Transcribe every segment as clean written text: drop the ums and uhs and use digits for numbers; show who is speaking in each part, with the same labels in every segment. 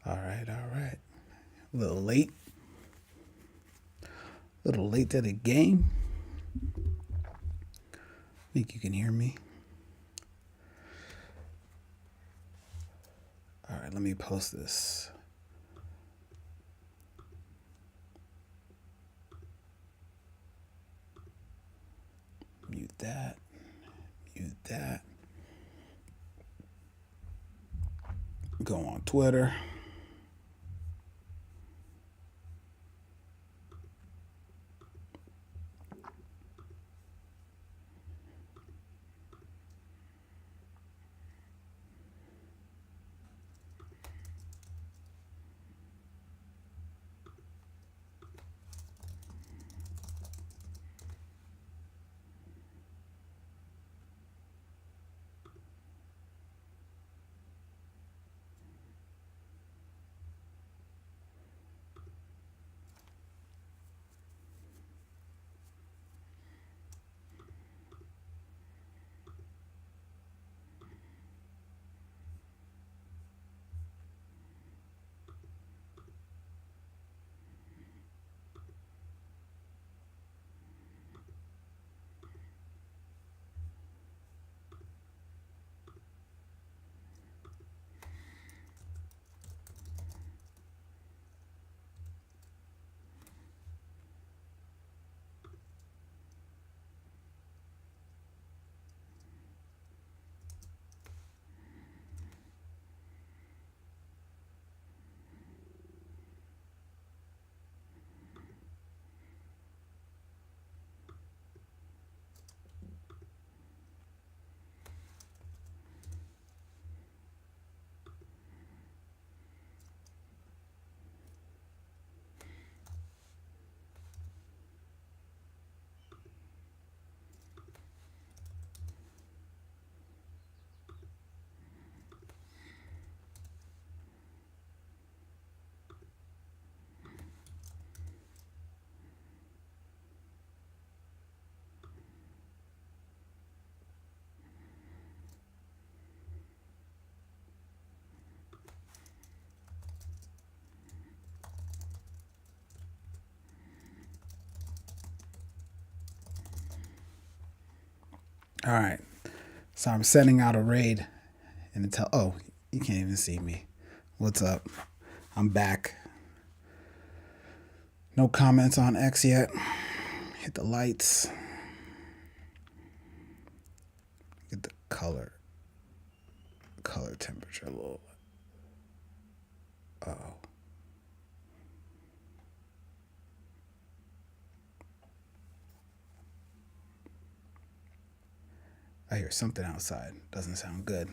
Speaker 1: All right, all right. A little late. A little late to the game. Think you can hear me? All right, let me post this. Mute that. Mute that. Go on Twitter. All right. So I'm sending out a raid and tell. Oh, you can't even see me. What's up? I'm back. No comments on X yet. Hit the lights. Get the color temperature a little. Oh. I hear something outside. Doesn't sound good.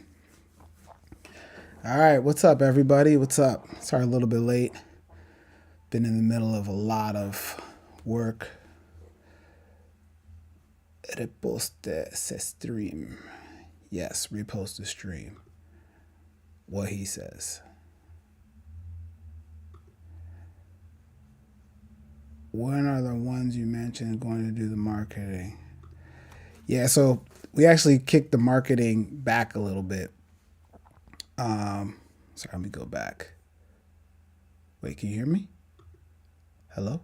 Speaker 1: All right, what's up, everybody? What's up? Sorry, a little bit late. Been in the middle of a lot of work. Reposte se stream. Yes, repost the stream. What he says. When are the ones you mentioned going to do the marketing? Yeah, so we actually kicked the marketing back a little bit. Sorry, let me go back. Wait, can you hear me? Hello?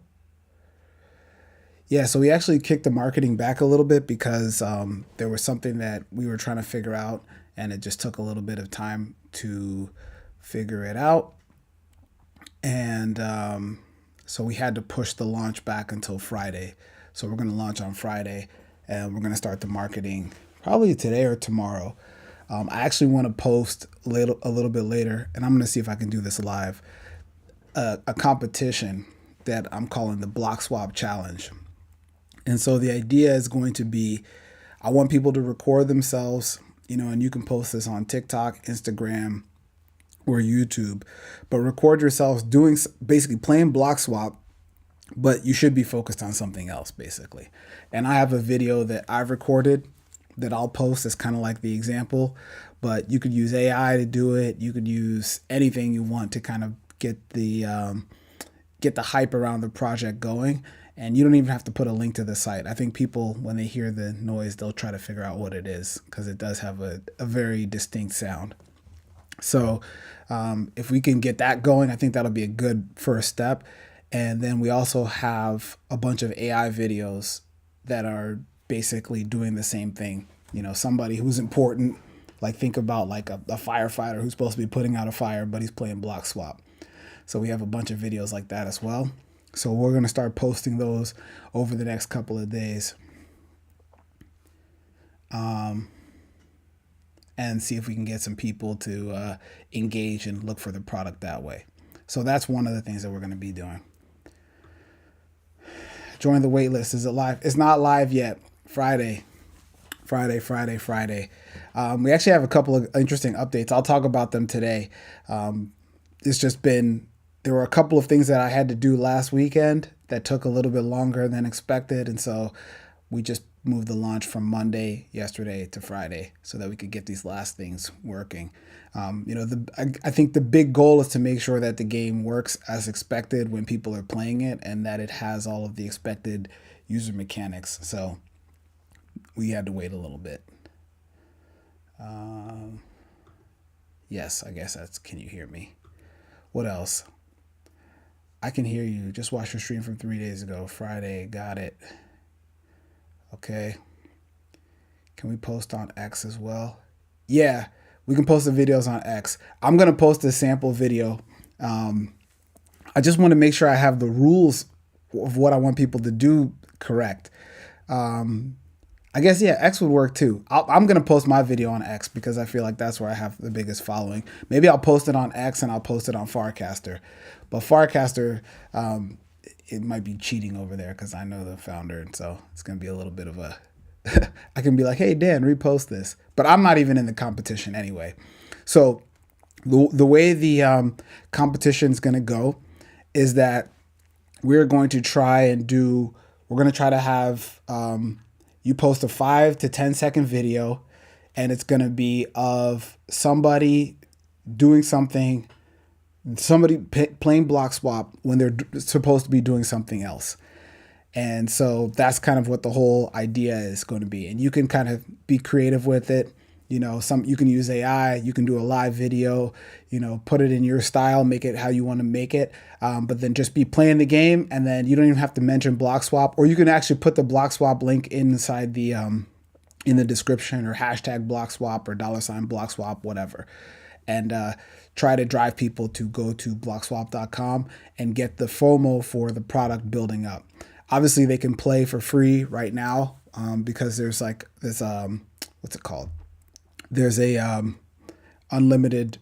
Speaker 1: Yeah, so we actually kicked the marketing back a little bit because there was something that we were trying to figure out, and it just took a little bit of time to figure it out. And so we had to push the launch back until Friday. So we're going to launch on Friday, and we're going to start the marketing probably today or tomorrow. I actually want to post a little bit later, and I'm going to see if I can do this live, a competition that I'm calling the Bloxwap Challenge. And so the idea is going to be, I want people to record themselves, and you can post this on TikTok, Instagram, or YouTube, but record yourselves doing basically playing Bloxwap, but you should be focused on something else basically. And I have a video that I've recorded that I'll post as kind of like the example, but you could use AI to do it. You could use anything you want to kind of get the hype around the project going. And you don't even have to put a link to the site. I think people, when they hear the noise, they'll try to figure out what it is because it does have a very distinct sound. So If we can get that going, I think that'll be a good first step. And then we also have a bunch of AI videos that are basically doing the same thing. Somebody who's important, like think about like a firefighter who's supposed to be putting out a fire, but he's playing Bloxwap. So we have a bunch of videos like that as well. So we're going to start posting those over the next couple of days. And see if we can get some people to engage and look for the product that way. So that's one of the things that we're going to be doing. Join the wait list. Is it live? It's not live yet. Friday. We actually have a couple of interesting updates. I'll talk about them today. There were a couple of things that I had to do last weekend that took a little bit longer than expected. And so we just moved the launch from Monday, yesterday, to Friday so that we could get these last things working. I think the big goal is to make sure that the game works as expected when people are playing it and that it has all of the expected user mechanics. So we had to wait a little bit. Yes, I guess can you hear me? What else? I can hear you. Just watched your stream from 3 days ago. Friday, got it. Okay. Can we post on X as well? Yeah, we can post the videos on X. I'm going to post a sample video. I just want to make sure I have the rules of what I want people to do correct. I guess, yeah, X would work too. I'm going to post my video on X because I feel like that's where I have the biggest following. Maybe I'll post it on X and I'll post it on Farcaster. But Farcaster, it might be cheating over there because I know the founder. And so it's going to be a little bit of a, I can be like, hey, Dan, repost this. But I'm not even in the competition anyway. So the way the competition is going to go is that we're going to try to have you post a 5 to 10 second video, and it's going to be of somebody doing something, playing Bloxwap when they're supposed to be doing something else. And so that's kind of what the whole idea is going to be. And you can kind of be creative with it. You can use AI, you can do a live video, put it in your style, make it how you want to make it. But then just be playing the game, and then you don't even have to mention Bloxwap, or you can actually put the Bloxwap link inside the in the description, or hashtag Bloxwap or $Bloxwap, whatever. And try to drive people to go to bloxwap.com and get the FOMO for the product building up. Obviously, they can play for free right now because there's like this, what's it called? There's a unlimited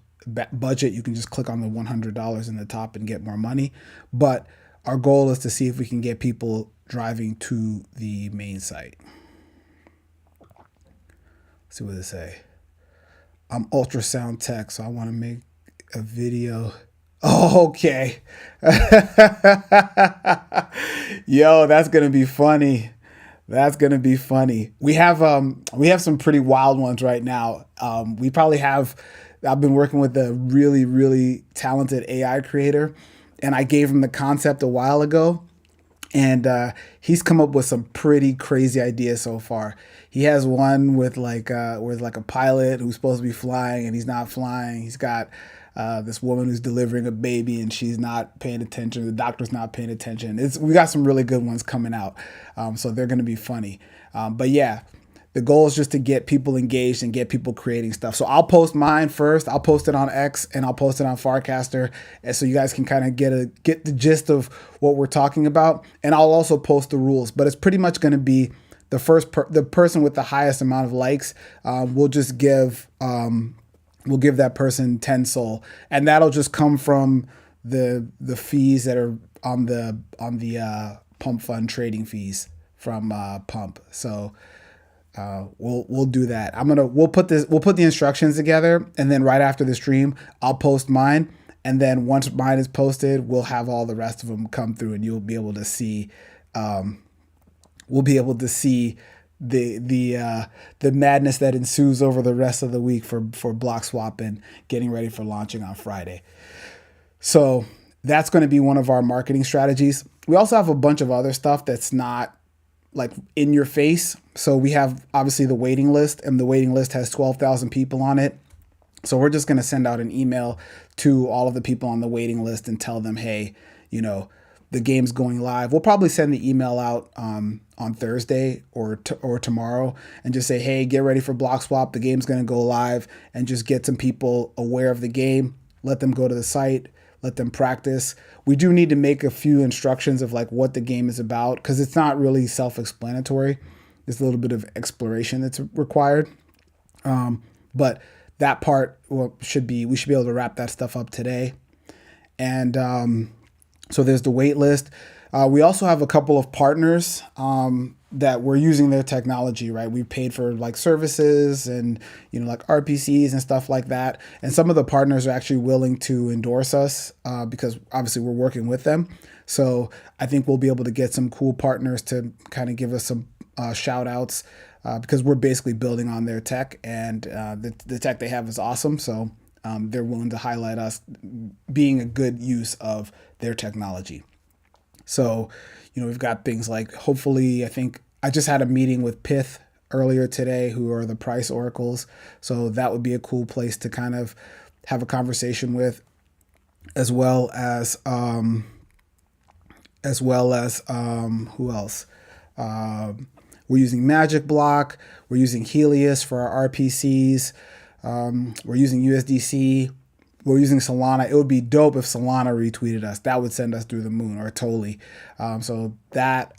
Speaker 1: budget. You can just click on the $100 in the top and get more money. But our goal is to see if we can get people driving to the main site. Let's see what they say. I'm ultrasound tech, so I want to make a video. Oh, okay. Yo, that's going to be funny. That's going to be funny. We have some pretty wild ones right now. I've been working with a really, really talented AI creator, and I gave him the concept a while ago, and he's come up with some pretty crazy ideas so far. He has one with like a pilot who's supposed to be flying and he's not flying. He's got this woman who's delivering a baby and she's not paying attention. The doctor's not paying attention. We got some really good ones coming out. So they're going to be funny. But yeah, the goal is just to get people engaged and get people creating stuff. So I'll post mine first. I'll post it on X and I'll post it on Farcaster. And so you guys can kind of get the gist of what we're talking about. And I'll also post the rules, but it's pretty much going to be the person with the highest amount of likes. We'll just give that person 10 SOL, and that'll just come from the fees that are on the Pump Fund trading fees from Pump. So we'll do that. We'll put the instructions together, and then right after the stream, I'll post mine, and then once mine is posted, we'll have all the rest of them come through, and you'll be able to see. We'll be able to see the madness that ensues over the rest of the week for Bloxwap and getting ready for launching on Friday. So that's going to be one of our marketing strategies. We also have a bunch of other stuff that's not like in your face. So we have obviously the waiting list, and the waiting list has 12,000 people on it. So we're just going to send out an email to all of the people on the waiting list and tell them, hey, you know, the game's going live. We'll probably send the email out on Thursday or tomorrow and just say, hey, get ready for Bloxwap. The game's going to go live, and just get some people aware of the game. Let them go to the site. Let them practice. We do need to make a few instructions of like what the game is about, because it's not really self-explanatory. There's a little bit of exploration that's required. But that part we should be able to wrap that stuff up today. And so there's the wait list. We also have a couple of partners that we're using their technology, right? We paid for like services and, you know, like RPCs and stuff like that. And some of the partners are actually willing to endorse us because obviously we're working with them. So I think we'll be able to get some cool partners to kind of give us some shout outs because we're basically building on their tech, and the tech they have is awesome. So they're willing to highlight us being a good use of their technology. So, you know, we've got things like, hopefully, I think I just had a meeting with Pith earlier today, who are the price oracles. So that would be a cool place to kind of have a conversation with, as well as who else? We're using Magic Block. We're using Helios for our RPCs. We're using USDC. We're using Solana. It would be dope if Solana retweeted us. That would send us through the moon, or totally. So that,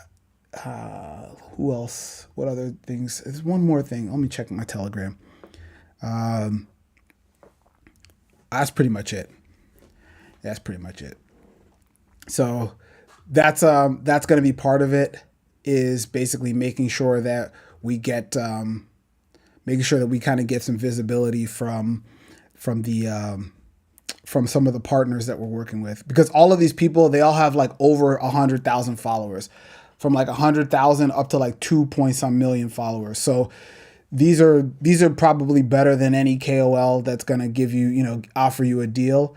Speaker 1: who else? What other things? There's one more thing. Let me check my Telegram. That's pretty much it. That's pretty much it. So that's going to be part of it, is basically making sure that we get making sure that we kind of get some visibility from some of the partners that we're working with, because all of these people, they all have like over 100,000 followers, from like 100,000 up to like 2 point some million followers. So these are probably better than any KOL that's going to give you, you know, offer you a deal.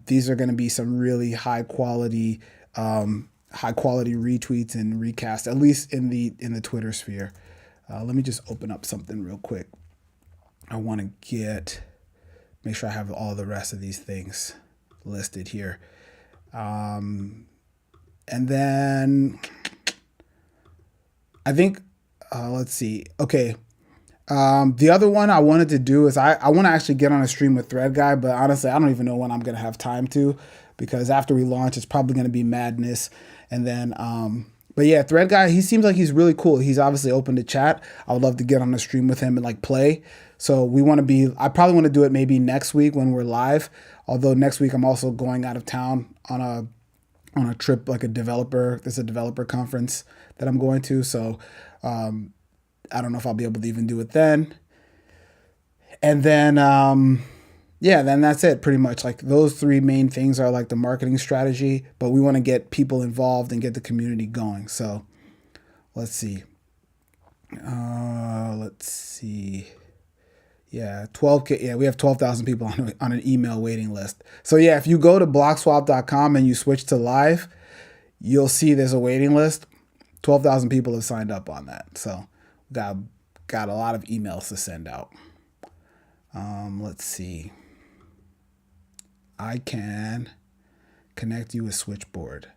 Speaker 1: These are going to be some really high quality retweets and recasts, at least in the Twitter sphere. Let me just open up something real quick. I want to make sure I have all the rest of these things listed here. And then I think, let's see. Okay. The other one I wanted to do is I want to actually get on a stream with Thread Guy, but honestly, I don't even know when I'm going to have time to, because after we launch, it's probably going to be madness. And then, but yeah, Thread Guy, he seems like he's really cool. He's obviously open to chat. I would love to get on a stream with him and like play. So I probably want to do it maybe next week when we're live. Although next week I'm also going out of town on a trip, like there's a developer conference that I'm going to. So, I don't know if I'll be able to even do it then. And then, then that's it pretty much. Like those three main things are like the marketing strategy, but we want to get people involved and get the community going. So let's see. Yeah, 12K. Yeah, we have 12,000 people on an email waiting list. So yeah, if you go to bloxwap.com and you switch to live, you'll see there's a waiting list. 12,000 people have signed up on that. So got a lot of emails to send out. Let's see. I can connect you with Switchboard.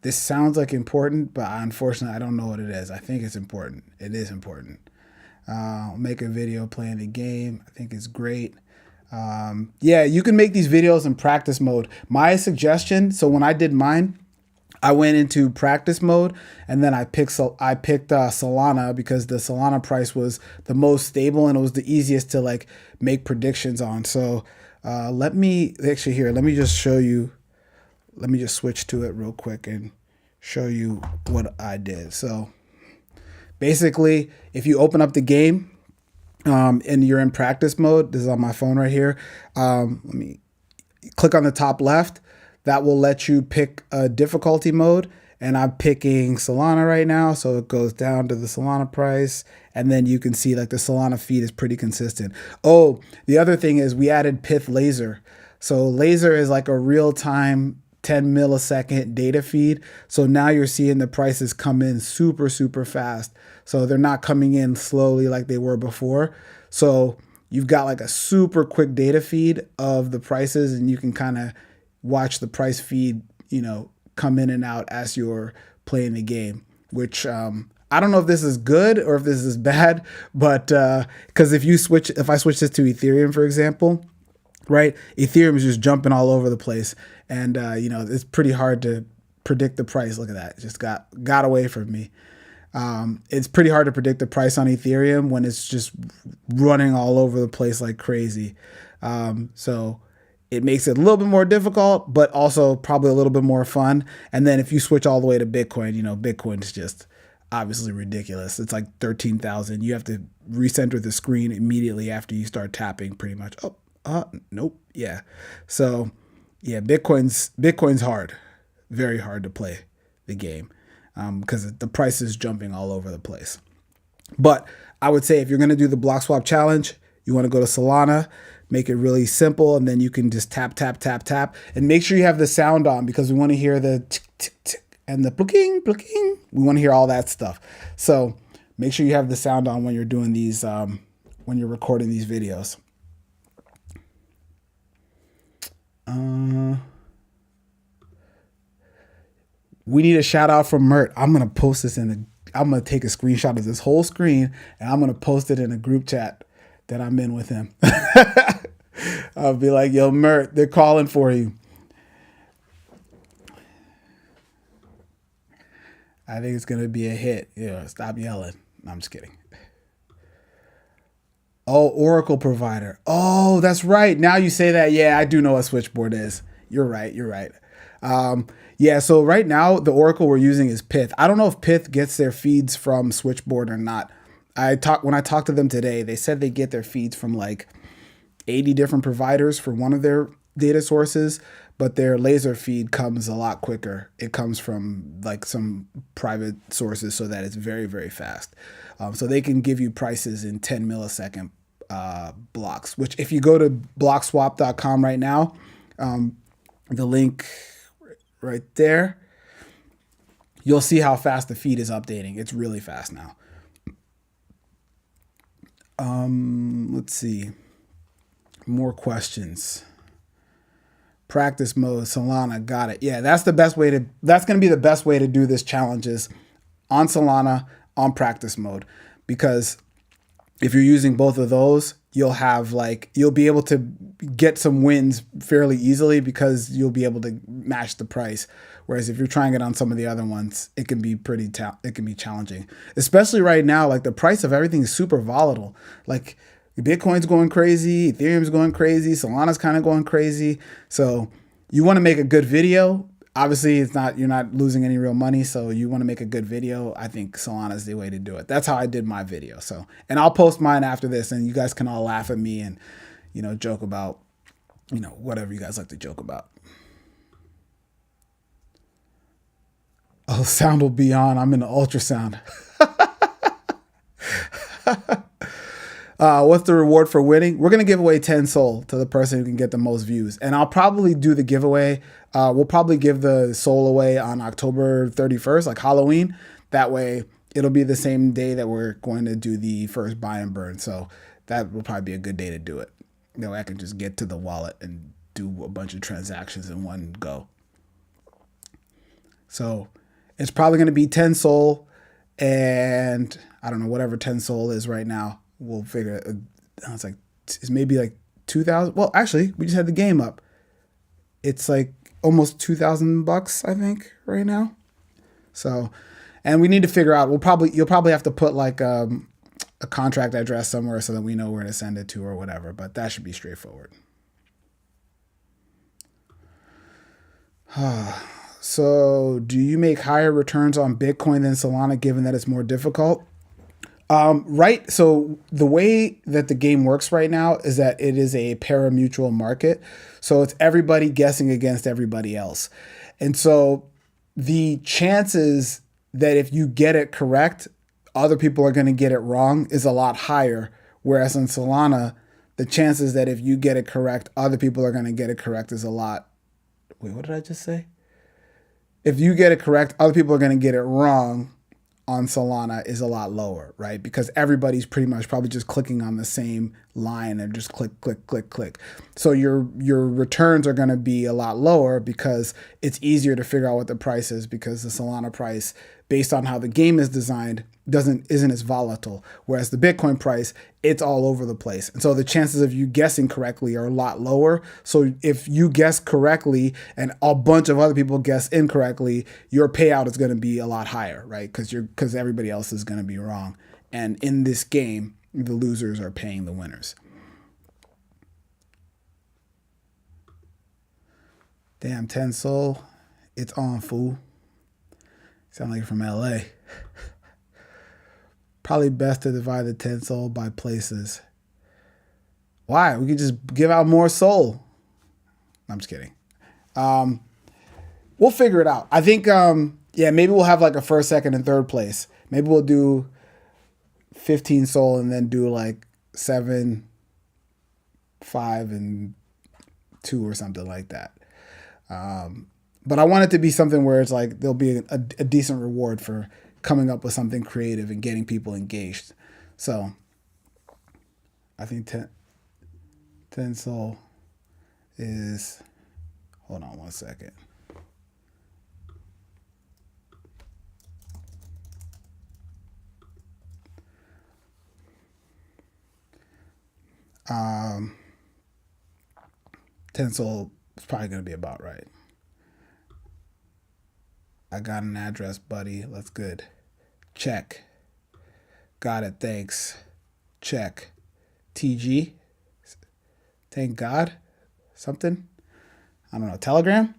Speaker 1: This sounds like important, but unfortunately, I don't know what it is. I think it's important. It is important. I'll make a video playing the game. I think it's great. Yeah, you can make these videos in practice mode. My suggestion, so when I did mine, I went into practice mode, and then I picked Solana because the Solana price was the most stable and it was the easiest to like make predictions on. So let me just show you. Let me just switch to it real quick and show you what I did. So basically, if you open up the game and you're in practice mode, this is on my phone right here. Let me click on the top left. That will let you pick a difficulty mode, and I'm picking Solana right now, so it goes down to the Solana price, and then you can see like the Solana feed is pretty consistent. Oh, the other thing is we added Pith Laser. So Laser is like a real-time 10 millisecond data feed. So now you're seeing the prices come in super, super fast. So they're not coming in slowly like they were before. So you've got like a super quick data feed of the prices, and you can kind of watch the price feed, come in and out as you're playing the game, which I don't know if this is good or if this is bad, but because if I switch this to Ethereum, for example, right, Ethereum is just jumping all over the place, and it's pretty hard to predict the price. Look at that, it just got away from me. It's pretty hard to predict the price on Ethereum when it's just running all over the place like crazy. So it makes it a little bit more difficult, but also probably a little bit more fun. And then if you switch all the way to Bitcoin, Bitcoin is just obviously ridiculous. It's like 13,000. You have to recenter the screen immediately after you start tapping pretty much. Nope. Yeah. So yeah, Bitcoin's hard, very hard to play the game. Because the price is jumping all over the place. But I would say if you're going to do the Bloxwap challenge, you want to go to Solana, make it really simple, and then you can just tap, tap, tap, tap. And make sure you have the sound on, because we want to hear the tick, tick, tick, and the blinking, blinking. We want to hear all that stuff. So make sure you have the sound on when you're doing these, when you're recording these videos. We need a shout out from Mert. I'm going to post this I'm going to take a screenshot of this whole screen, and I'm going to post it in a group chat that I'm in with him. I'll be like, yo, Mert, they're calling for you. I think it's going to be a hit. Stop yelling. No, I'm just kidding. Oh, Oracle provider. Oh, that's right. Now you say that. Yeah, I do know what Switchboard is. You're right. Yeah, so right now the Oracle we're using is Pyth. I don't know if Pyth gets their feeds from Switchboard or not. When I talked to them today, they said they get their feeds from like 80 different providers for one of their data sources, but their laser feed comes a lot quicker. It comes from like some private sources, so that it's very, very fast. So they can give you prices in 10 millisecond blocks, which if you go to bloxwap.com right now, the link right there, you'll see how fast the feed is updating. It's really fast now. Let's see. More questions. Practice mode, Solana, got it. Yeah, that's going to be the best way to do this challenges on Solana on practice mode, because if you're using both of those, you'll be able to get some wins fairly easily, because you'll be able to match the price. Whereas if you're trying it on some of the other ones, it can be challenging, especially right now. Like the price of everything is super volatile. Like Bitcoin's going crazy, Ethereum's going crazy, Solana's kind of going crazy. So you want to make a good video. Obviously, you're not losing any real money, so you want to make a good video. I think Solana is the way to do it. That's how I did my video. So, and I'll post mine after this, and you guys can all laugh at me and, joke about, whatever you guys like to joke about. Oh, sound will be on. I'm in the ultrasound. What's the reward for winning? We're going to give away 10 Sol to the person who can get the most views. And I'll probably do the giveaway. We'll probably give the Sol away on October 31st, like Halloween. That way it'll be the same day that we're going to do the first buy and burn. So that will probably be a good day to do it. That way I can just get to the wallet and do a bunch of transactions in one go. So it's probably going to be 10 Sol, and I don't know, whatever 10 Sol is right now. We'll figure it. It's maybe like 2,000. Well, actually, we just had the game up. It's like almost $2,000, I think, right now. So, and we need to figure out. You'll probably have to put like a contract address somewhere so that we know where to send it to or whatever. But that should be straightforward. So, do you make higher returns on Bitcoin than Solana, given that it's more difficult? Right. So the way that the game works right now is that it is a pari-mutuel market. So it's everybody guessing against everybody else. And so the chances that if you get it correct, other people are going to get it wrong is a lot higher. Whereas in Solana, the chances that if you get it correct, other people are going to get it correct is a lot. Wait, what did I just say? If you get it correct, other people are going to get it wrong on Solana is a lot lower, right? Because everybody's pretty much probably just clicking on the same line and just click, click, click, click. So your returns are going to be a lot lower because it's easier to figure out what the price is, because the Solana price, based on how the game is designed, isn't as volatile. Whereas the Bitcoin price, it's all over the place. And so the chances of you guessing correctly are a lot lower. So if you guess correctly and a bunch of other people guess incorrectly, your payout is going to be a lot higher, right? Because everybody else is going to be wrong. And in this game, the losers are paying the winners. Damn, 10 Sol, it's on, fool. Sound like you're from LA. Probably best to divide the 10 Sol by places. Why? We could just give out more Sol. I'm just kidding. We'll figure it out. I think, maybe we'll have like a first, second, and third place. Maybe we'll do 15 Sol and then do like 7, 5, and 2 or something like that. But I want it to be something where it's like there'll be a decent reward for coming up with something creative and getting people engaged. So I think 10 Sol is, hold on one second. Um, 10 Sol is probably going to be about right. I got an address, buddy. That's good. Check. Got it. Thanks. Check. TG. Thank God. Something. I don't know. Telegram?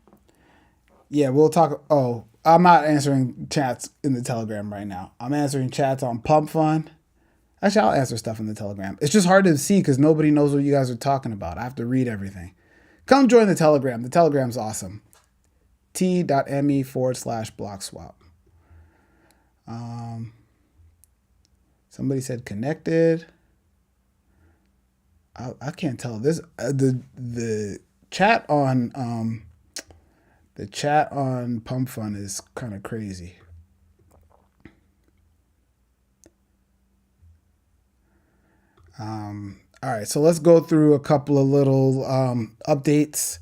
Speaker 1: Yeah, we'll talk. Oh, I'm not answering chats in the Telegram right now. I'm answering chats on Pump Fund. Actually, I'll answer stuff in the Telegram. It's just hard to see because nobody knows what you guys are talking about. I have to read everything. Come join the Telegram. The Telegram's awesome. t.me/Bloxwap. Somebody said connected. I can't tell this. The chat on Pump Fund is kind of crazy. All right, so let's go through a couple of little updates.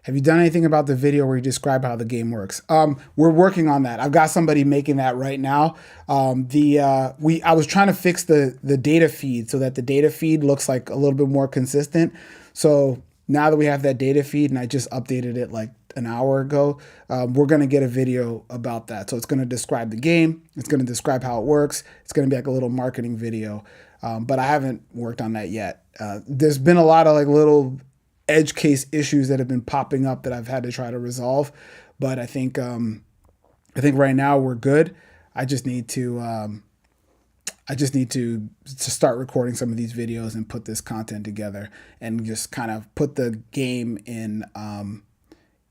Speaker 1: Have you done anything about the video where you describe how the game works? We're working on that. I've got somebody making that right now. I was trying to fix the data feed so that the data feed looks like a little bit more consistent. So now that we have that data feed, and I just updated it like an hour ago, we're going to get a video about that. So it's going to describe the game. It's going to describe how it works. It's going to be like a little marketing video. But I haven't worked on that yet. There's been a lot of like little edge case issues that have been popping up that I've had to try to resolve. But I think right now we're good. I just need to start recording some of these videos and put this content together and just kind of put the game in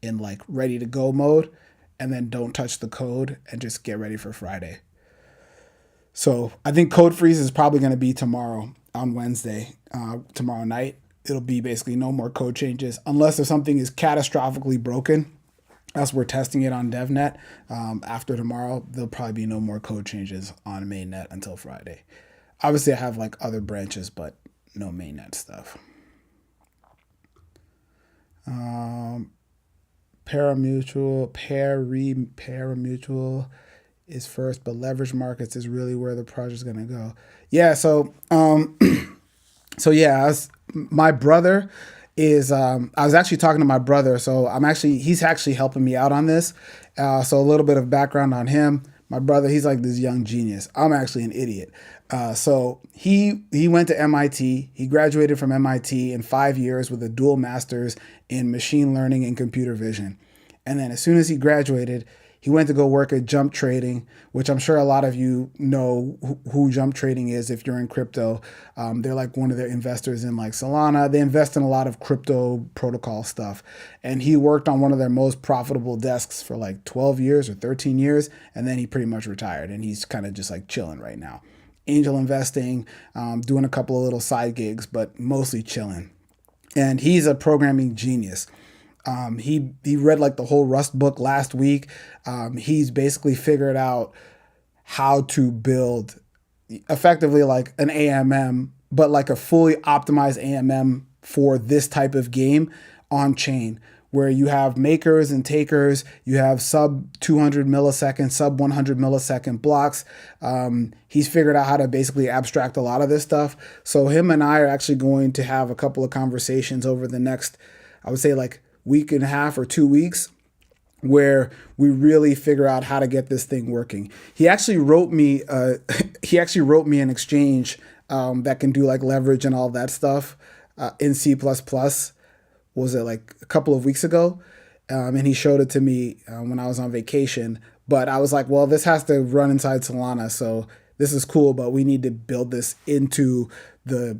Speaker 1: like ready to go mode, and then don't touch the code and just get ready for Friday. So I think code freeze is probably going to be tomorrow on Wednesday, tomorrow night. It'll be basically no more code changes unless if something is catastrophically broken. As we're testing it on DevNet, after tomorrow, there'll probably be no more code changes on mainnet until Friday. Obviously, I have like other branches, but no mainnet stuff. Parimutuel is first, but leverage markets is really where the project's gonna go. Yeah. So my brother is, I was actually talking to my brother. So he's actually helping me out on this. So a little bit of background on him. My brother, he's like this young genius. I'm actually an idiot. So he went to MIT. He graduated from MIT in 5 years with a dual master's in machine learning and computer vision. And then as soon as he graduated, he went to go work at Jump Trading, which I'm sure a lot of you know who Jump Trading is if you're in crypto. They're like one of their investors in like Solana. They invest in a lot of crypto protocol stuff. And he worked on one of their most profitable desks for like 12 years or 13 years. And then he pretty much retired, and he's kind of just like chilling right now. Angel investing, doing a couple of little side gigs, but mostly chilling. And he's a programming genius. He read like the whole Rust book last week. He's basically figured out how to build effectively like an AMM, but like a fully optimized AMM for this type of game on chain, where you have makers and takers, you have sub 200 millisecond, sub 100 millisecond blocks. He's figured out how to basically abstract a lot of this stuff. So him and I are actually going to have a couple of conversations over the next, I would say like week and a half or 2 weeks, where we really figure out how to get this thing working. He actually wrote me an exchange that can do like leverage and all that stuff in C++. Was it like a couple of weeks ago? And he showed it to me when I was on vacation. But I was like, well, this has to run inside Solana, so this is cool, but we need to build this into the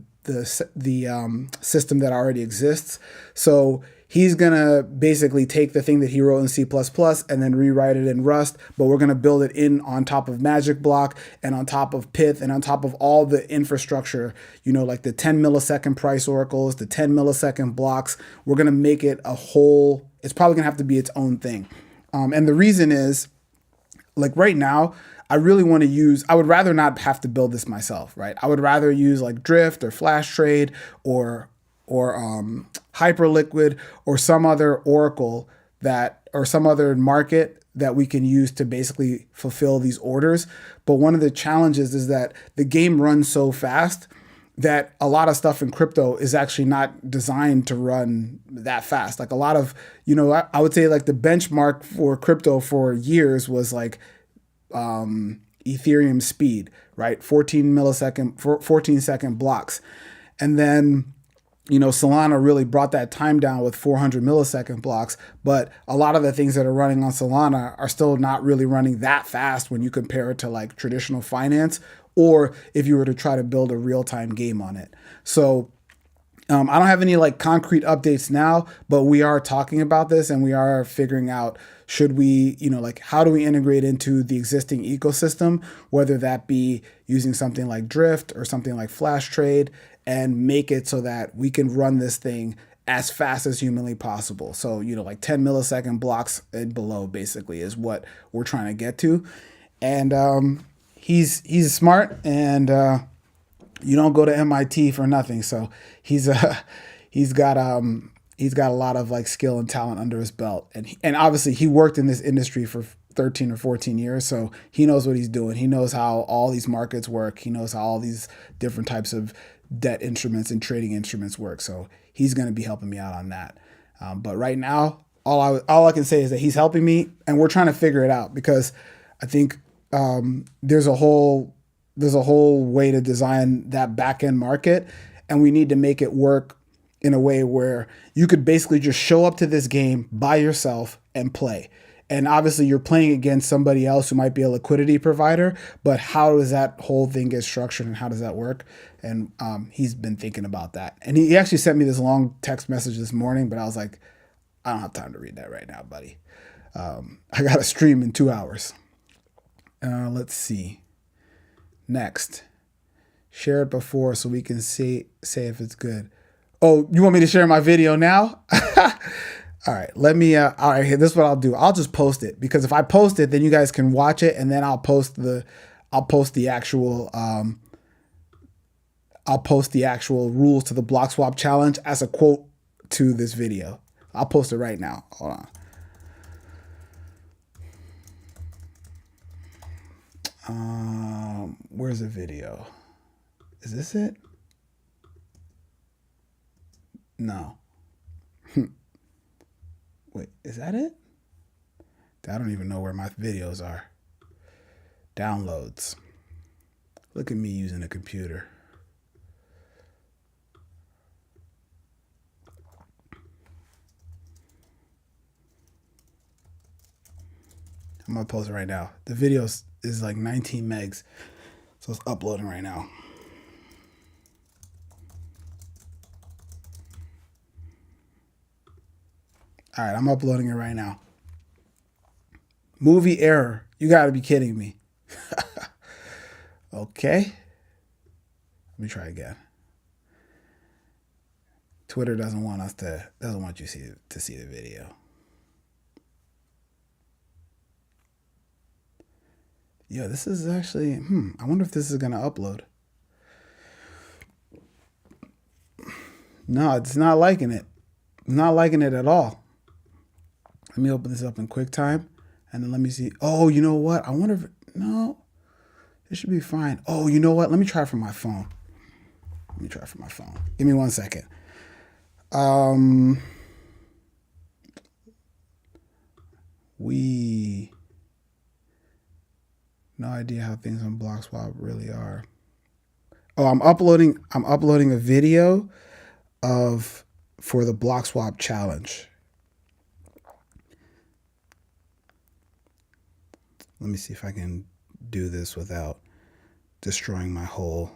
Speaker 1: system that already exists. So he's going to basically take the thing that he wrote in C++ and then rewrite it in Rust, but we're going to build it in on top of Magic Block and on top of Pyth and on top of all the infrastructure, like the 10 millisecond price oracles, the 10 millisecond blocks. We're going to make it a whole, it's probably going to have to be its own thing. And the reason is, like right now, I would rather not have to build this myself, right? I would rather use like Drift or Flash Trade or Hyperliquid or some other oracle or some other market that we can use to basically fulfill these orders. But one of the challenges is that the game runs so fast that a lot of stuff in crypto is actually not designed to run that fast. Like a lot of, I would say like the benchmark for crypto for years was like Ethereum speed, right? 14 second blocks. And then, Solana really brought that time down with 400 millisecond blocks, but a lot of the things that are running on Solana are still not really running that fast when you compare it to like traditional finance, or if you were to try to build a real-time game on it. So I don't have any like concrete updates now, but we are talking about this and we are figuring out, should we, like how do we integrate into the existing ecosystem, whether that be using something like Drift or something like Flash Trade, and make it so that we can run this thing as fast as humanly possible. So, like 10 millisecond blocks and below basically is what we're trying to get to. And he's smart, and you don't go to MIT for nothing. So he's got a lot of like skill and talent under his belt, and obviously he worked in this industry for 13 or 14 years, so he knows what he's doing. He knows how all these markets work. He knows how all these different types of debt instruments and trading instruments work. So he's going to be helping me out on that. But right now, all I can say is that he's helping me, and we're trying to figure it out, because I think there's a whole way to design that back end market, and we need to make it work in a way where you could basically just show up to this game by yourself and play. And obviously you're playing against somebody else who might be a liquidity provider, but how does that whole thing get structured and how does that work? And he's been thinking about that. And he actually sent me this long text message this morning, but I was like, I don't have time to read that right now, buddy. I got to stream in 2 hours. Let's see. Next. Share it before so we can say if it's good. Oh, you want me to share my video now? All right, all right, this is what I'll do. I'll just post it, because if I post it, then you guys can watch it, and then I'll post the actual rules to the Bloxwap challenge as a quote to this video. I'll post it right now. Hold on. Where's the video? Is this it? No. Wait, is that it? I don't even know where my videos are. Downloads. Look at me using a computer. I'm going to post it right now. The video is like 19 megs, so it's uploading right now. All right, I'm uploading it right now. Movie error. You got to be kidding me. Okay. Let me try again. Twitter doesn't want you to see the video. Yeah, this is actually, I wonder if this is going to upload. No, it's not liking it. Not liking it at all. Let me open this up in QuickTime and then let me see. Oh, you know what? I wonder if, no, it should be fine. Oh, you know what? Let me try from my phone. Give me 1 second. No idea how things on Bloxwap really are. Oh, I'm uploading a video for the Bloxwap challenge. Let me see if I can do this without destroying my whole.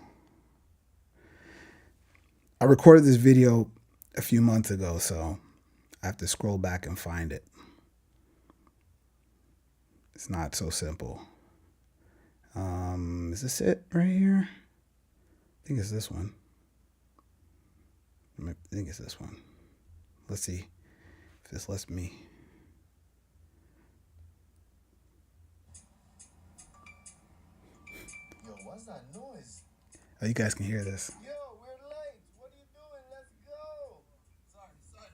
Speaker 1: I recorded this video a few months ago, so I have to scroll back and find it. It's not so simple. Is this it right here? I think it's this one. Let's see if this lets me.
Speaker 2: Yo, what's that noise?
Speaker 1: Oh, you guys can hear this.
Speaker 2: Yo, we're late. What are you doing? Let's go. Sorry.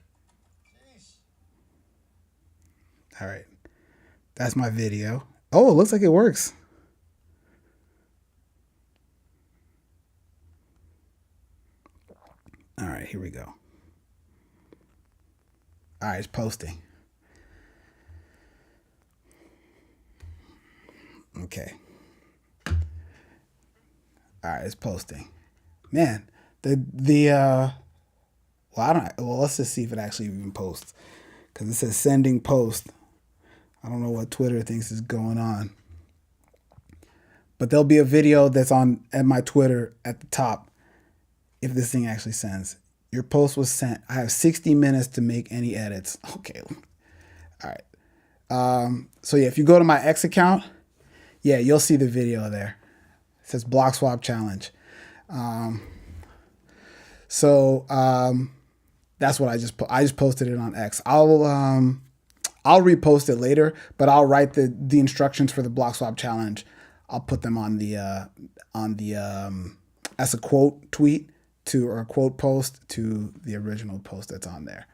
Speaker 2: Sheesh.
Speaker 1: All right. That's my video. Oh, it looks like it works. All right, here we go. All right, it's posting. Okay. All right, it's posting. Man, well, let's just see if it actually even posts. Because it says sending post. I don't know what Twitter thinks is going on. But there'll be a video that's on at my Twitter at the top if this thing actually sends. Your post was sent. I have 60 minutes to make any edits. Okay. All right. So yeah, if you go to my X account, yeah, you'll see the video there. It says Bloxwap challenge. That's what I just posted it on X. I'll repost it later, but I'll write the instructions for the Bloxwap challenge. I'll put them on the as a quote tweet or a quote post to the original post that's on there.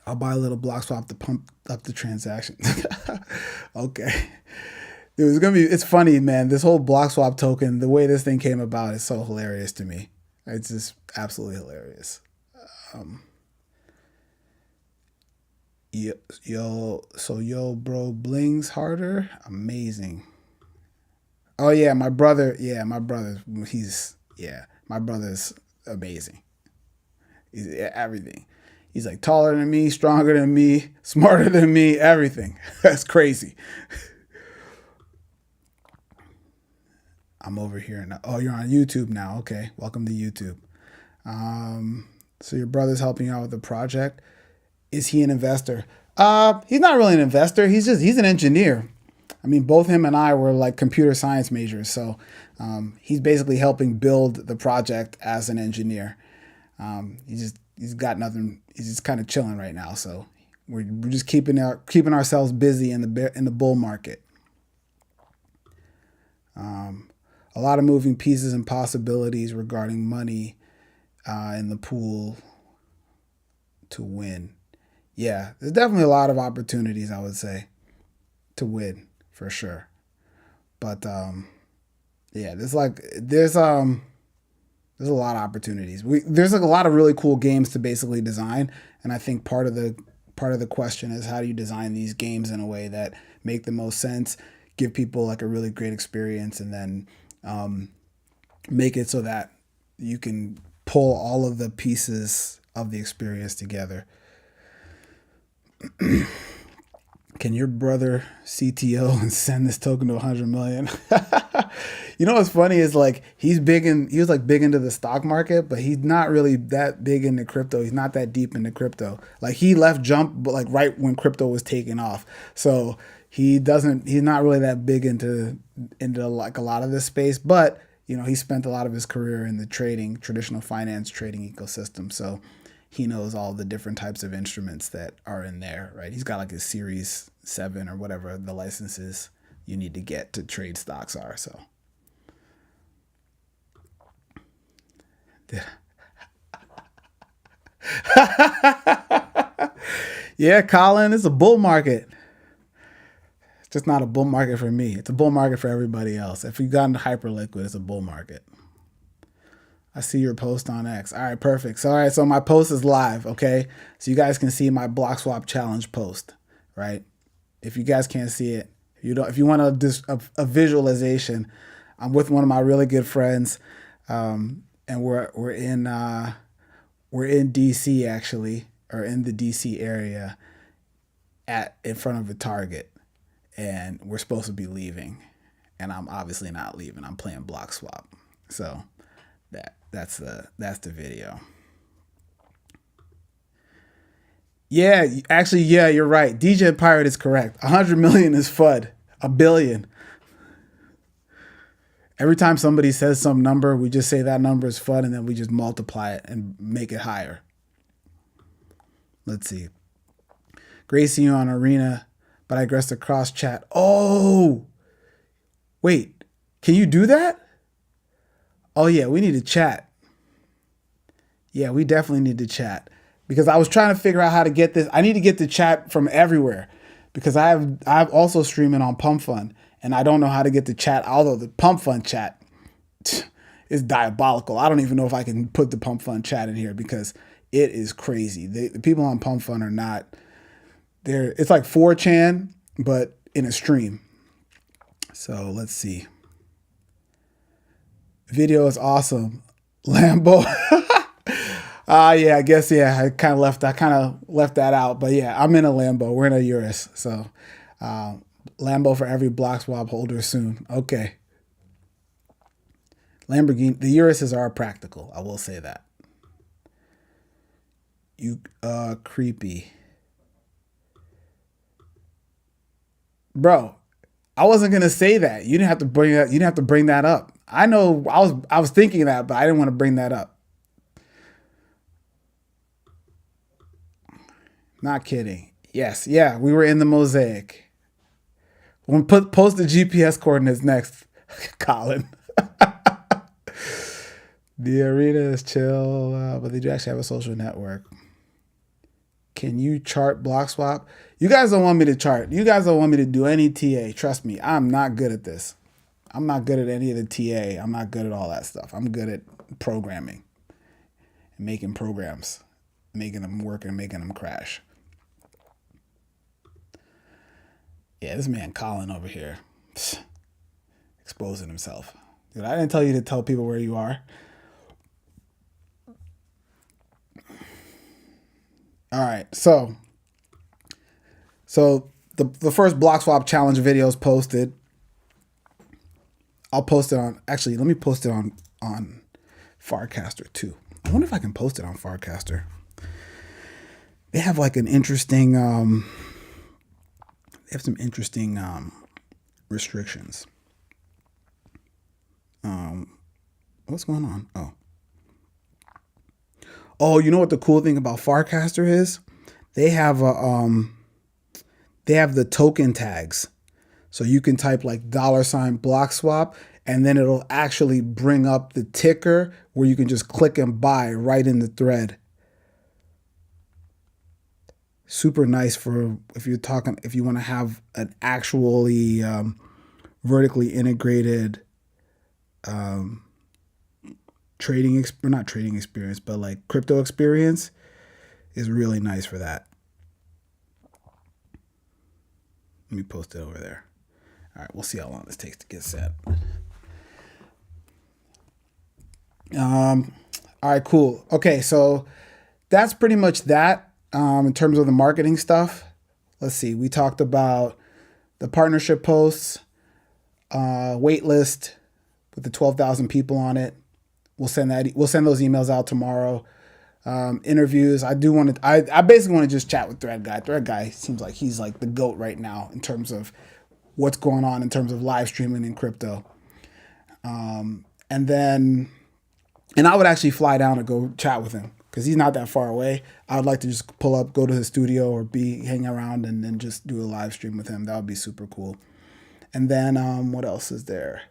Speaker 1: I'll buy a little Bloxwap to pump up the transaction. Okay. It's funny, man. This whole Bloxwap token, the way this thing came about is so hilarious to me. It's just absolutely hilarious. Yo, bro, blings harder. Amazing. Oh yeah, my brother. My brother's amazing. He's everything. He's like taller than me, stronger than me, smarter than me, everything. That's crazy. I'm over here now. Oh, you're on YouTube now. Okay, welcome to YouTube. So your brother's helping you out with the project. Is he an investor? He's not really an investor. He's an engineer. I mean, both him and I were like computer science majors. So he's basically helping build the project as an engineer. He's got nothing. He's just kind of chilling right now. So we're just keeping ourselves busy in the bull market. A lot of moving pieces and possibilities regarding money in the pool to win. Yeah, there's definitely a lot of opportunities, I would say, to win for sure. But yeah, there's a lot of opportunities. There's like a lot of really cool games to basically design, and I think part of the question is how do you design these games in a way that make the most sense, give people like a really great experience, and then make it so that you can pull all of the pieces of the experience together. Can your brother CTO and send this token to 100 million? You know what's funny is like he was big into the stock market, but he's not really that big into crypto. He's not that deep into crypto. Like he left Jump, but like right when crypto was taking off. So he's not really that big into like a lot of this space, but he spent a lot of his career in the traditional finance trading ecosystem. So he knows all the different types of instruments that are in there, right? He's got like his Series 7 or whatever the licenses you need to get to trade stocks are. So, yeah, Colin, it's a bull market. It's just not a bull market for me. It's a bull market for everybody else. If you got into hyperliquid, it's a bull market. I see your post on X. All right, perfect. So, all right, so my post is live, okay? So you guys can see my Bloxwap challenge post, right? If you guys can't see it, if you want a visualization, I'm with one of my really good friends, and we're in DC actually, or in the DC area, in front of a Target, and we're supposed to be leaving, and I'm obviously not leaving. I'm playing Bloxwap, so that's the video. Yeah, actually, yeah, you're right. DJ Pirate is correct. 100 million is FUD. A billion. Every time somebody says some number, we just say that number is FUD, and then we just multiply it and make it higher. Let's see. Great seeing you on Arena, but I guess the cross chat. Oh, wait. Can you do that? Oh, yeah, we need to chat. Yeah, we definitely need to chat. Because I was trying to figure out how to get this. I need to get the chat from everywhere. Because I'm also streaming on Pump Fun. And I don't know how to get the chat. Although the Pump Fun chat is diabolical. I don't even know if I can put the Pump Fun chat in here. Because it is crazy. The people on Pump Fun are not. It's like 4chan, but in a stream. So let's see. Video is awesome. Lambo. Yeah, I guess, yeah, I kind of left that out. But yeah, I'm in a Lambo. We're in a Urus. So Lambo for every Bloxwap holder soon. Okay. Lamborghini. The Uruses are practical. I will say that. You creepy. Bro, I wasn't gonna say that. You didn't have to bring that. You didn't have to bring that up. I know. I was thinking that, but I didn't want to bring that up. Not kidding. Yes, yeah, we were in the mosaic. We'll post the GPS coordinates next, Colin. The arena is chill, but they do actually have a social network. Can you chart Bloxwap? You guys don't want me to chart. You guys don't want me to do any TA. Trust me, I'm not good at this. I'm not good at any of the TA. I'm not good at all that stuff. I'm good at programming and making programs, making them work and making them crash. Yeah, this man Colin over here, exposing himself. Dude, I didn't tell you to tell people where you are. All right, so the first Bloxwap challenge video is posted. I'll post it on. Actually, let me post it on Farcaster too. I wonder if I can post it on Farcaster. They have like an interesting. They have some interesting restrictions. What's going on? Oh, you know what the cool thing about Farcaster is? They have the token tags. So you can type like $Bloxwap, and then it'll actually bring up the ticker where you can just click and buy right in the thread. Super nice for if you want to have an actually vertically integrated not trading experience, but like crypto experience is really nice for that. Let me post it over there. All right, we'll see how long this takes to get set. All right, cool. Okay, so that's pretty much that in terms of the marketing stuff. Let's see. We talked about the partnership posts, wait list with the 12,000 people on it. We'll send those emails out tomorrow. Interviews. I basically want to just chat with Thread Guy. Thread Guy seems like he's like the GOAT right now in terms of what's going on in terms of live streaming in crypto. and then and I would actually fly down to go chat with him because he's not that far away. I would like to just pull up, go to his studio, or be hang around and then just do a live stream with him. That would be super cool. And then what else is there?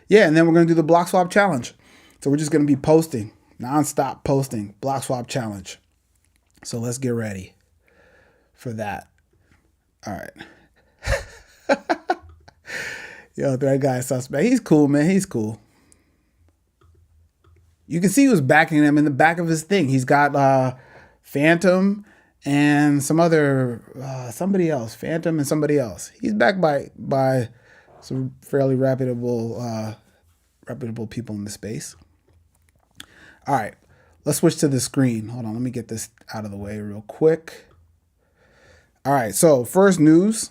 Speaker 1: Yeah, and then we're gonna do the Bloxwap challenge. So we're just gonna be posting nonstop, posting Bloxwap challenge. So let's get ready for that. All right. Yo, that guy suspect. He's cool, man. He's cool. You can see who's backing him in the back of his thing. He's got Phantom and some other somebody else. Phantom and somebody else. He's backed by some fairly reputable people in the space. All right, let's switch to the screen. Hold on, let me get this out of the way real quick. All right, so first news.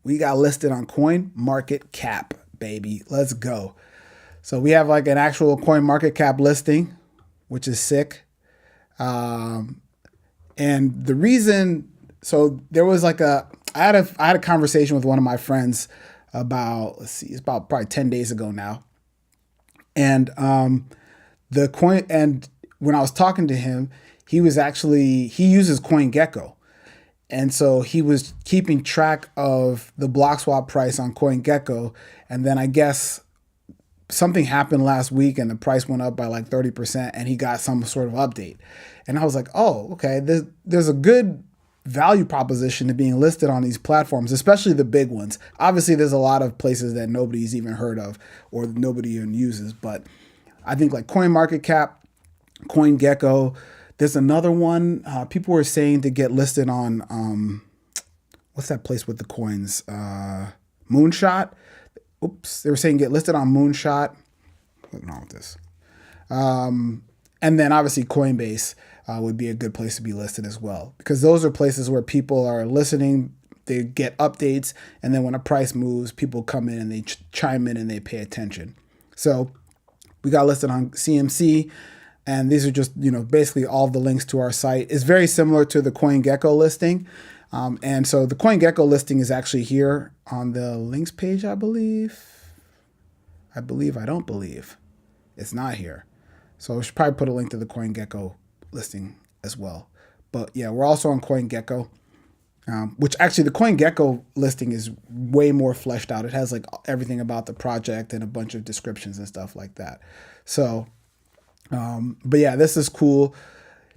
Speaker 1: We got listed on Coin Market Cap, baby. Let's go. So we have like an actual Coin Market Cap listing, which is sick. And the reason, so there was like I had a conversation with one of my friends about, let's see, it's about probably 10 days ago now. And the coin, and when I was talking to him, he uses CoinGecko. And so he was keeping track of the Bloxwap price on CoinGecko. And then I guess something happened last week and the price went up by like 30% and he got some sort of update. And I was like, oh, okay, there's a good value proposition to being listed on these platforms, especially the big ones. Obviously, there's a lot of places that nobody's even heard of or nobody even uses. But I think like CoinMarketCap, CoinGecko, there's another one. People were saying to get listed on, what's that place with the coins? Moonshot. Oops, they were saying get listed on Moonshot. What's wrong with this? And then obviously Coinbase would be a good place to be listed as well, because those are places where people are listening, they get updates, and then when a price moves, people come in and they chime in and they pay attention. So we got listed on CMC, and these are just, basically all the links to our site. It's very similar to the CoinGecko listing. And so the CoinGecko listing is actually here on the links page, I believe. I don't believe. It's not here. So we should probably put a link to the CoinGecko listing as well. But yeah, we're also on CoinGecko, which actually the CoinGecko listing is way more fleshed out. It has like everything about the project and a bunch of descriptions and stuff like that. So, but yeah, this is cool.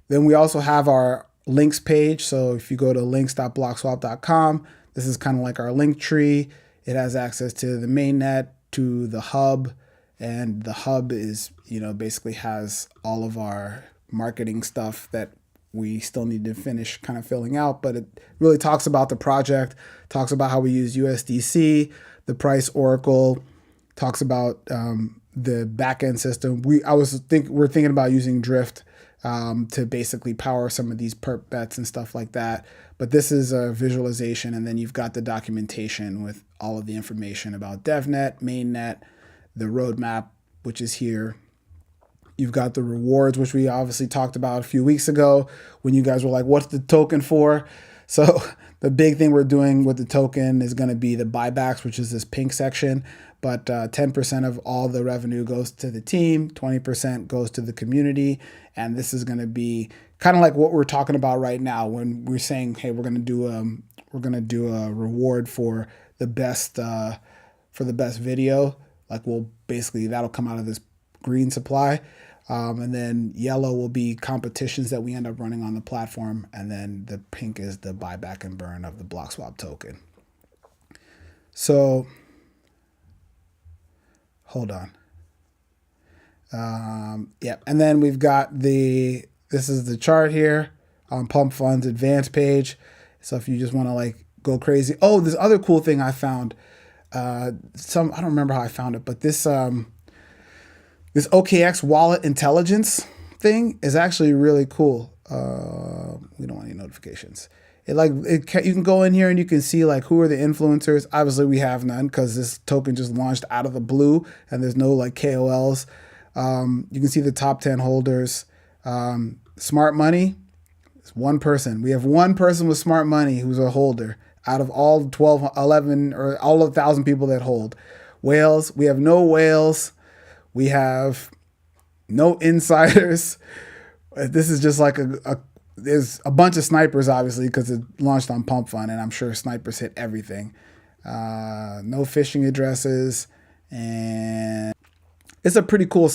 Speaker 1: Then we also have our links page. So if you go to links.bloxwap.com, this is kind of like our link tree. It has access to the mainnet, to the hub, and the hub is, basically has all of our marketing stuff that we still need to finish kind of filling out, but it really talks about the project, talks about how we use USDC, the price oracle, talks about the backend system. We're thinking about using Drift to basically power some of these perp bets and stuff like that. But this is a visualization, and then you've got the documentation with all of the information about DevNet, mainnet, the roadmap, which is here. You've got the rewards, which we obviously talked about a few weeks ago when you guys were like, what's the token for? So the big thing we're doing with the token is going to be the buybacks, which is this pink section. But 10% of all the revenue goes to the team, 20% goes to the community. And this is going to be kind of like what we're talking about right now when we're saying, hey, we're going to do a reward for the best video. Like that'll come out of this green supply. And then yellow will be competitions that we end up running on the platform. And then the pink is the buyback and burn of the Bloxwap token. So hold on. Yeah. And then we've got this is the chart here on Pump Fund's advanced page. So if you just want to like go crazy. Oh, this other cool thing I found, I don't remember how I found it, but this OKX wallet intelligence thing is actually really cool. We don't want any notifications. You can go in here and you can see like who are the influencers. Obviously we have none because this token just launched out of the blue and there's no like KOLs. You can see the top 10 holders. Smart money, it's one person. We have one person with smart money who's a holder out of all 12, 11, or all of 1,000 people that hold. whales. We have no whales. We have no insiders. This is just like there's a bunch of snipers, obviously, because it launched on Pump Fund, and I'm sure snipers hit everything. No phishing addresses, and it's a pretty cool